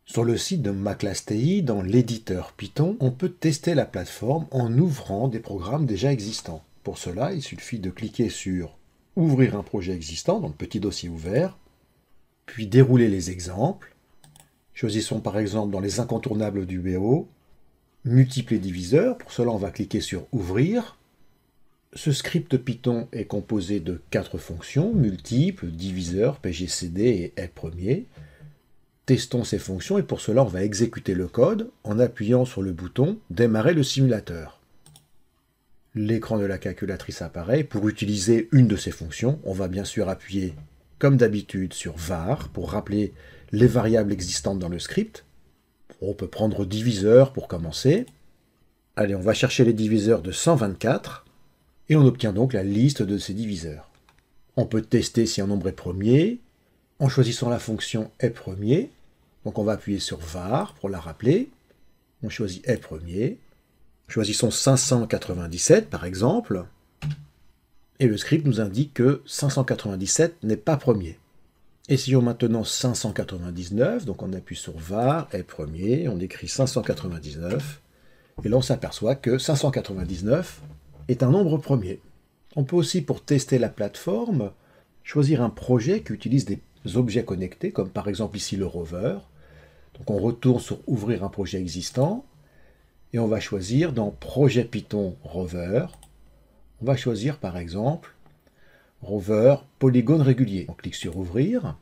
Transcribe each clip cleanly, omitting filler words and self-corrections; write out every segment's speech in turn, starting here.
Sur le site de ma classe TI, dans l'éditeur Python, on peut tester la plateforme en ouvrant des programmes déjà existants. Pour cela, il suffit de cliquer sur « Ouvrir un projet existant » dans le petit dossier ouvert, puis dérouler les exemples. Choisissons par exemple dans les incontournables du BO, multiples et diviseurs. Pour cela, on va cliquer sur « Ouvrir ». Ce script Python est composé de 4 fonctions, multiples, diviseurs, PGCD et L premier. Testons ces fonctions et pour cela, on va exécuter le code en appuyant sur le bouton « Démarrer le simulateur ». L'écran de la calculatrice apparaît. Pour utiliser une de ces fonctions, on va bien sûr appuyer, comme d'habitude, sur var pour rappeler les variables existantes dans le script. On peut prendre diviseur pour commencer. Allez, on va chercher les diviseurs de 124 et on obtient donc la liste de ces diviseurs. On peut tester si un nombre est premier en choisissant la fonction est premier. Donc on va appuyer sur var pour la rappeler. On choisit est premier. Choisissons 597 par exemple. Et le script nous indique que 597 n'est pas premier. Essayons maintenant 599. Donc on appuie sur var est premier. On écrit 599. Et là on s'aperçoit que 599 est un nombre premier. On peut aussi, pour tester la plateforme, choisir un projet qui utilise des objets connectés, comme par exemple ici le rover. Donc on retourne sur Ouvrir un projet existant, et on va choisir dans Projet Python Rover, on va choisir par exemple Rover Polygone régulier. On clique sur Ouvrir,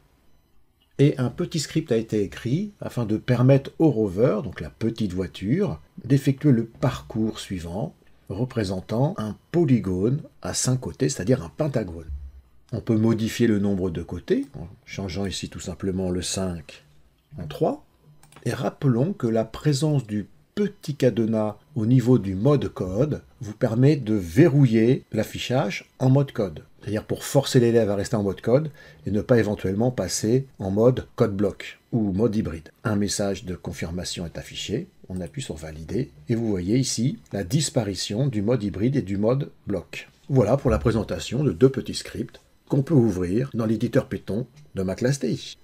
et un petit script a été écrit afin de permettre au rover, donc la petite voiture, d'effectuer le parcours suivant, représentant un polygone à 5 côtés, c'est-à-dire un pentagone. On peut modifier le nombre de côtés, en changeant ici tout simplement le 5 en 3. Et rappelons que la présence du petit cadenas au niveau du mode code vous permet de verrouiller l'affichage en mode code. C'est-à-dire pour forcer l'élève à rester en mode code et ne pas éventuellement passer en mode code bloc ou mode hybride. Un message de confirmation est affiché, on appuie sur valider et vous voyez ici la disparition du mode hybride et du mode bloc. Voilà pour la présentation de deux petits scripts qu'on peut ouvrir dans l'éditeur Python de ma classe TI.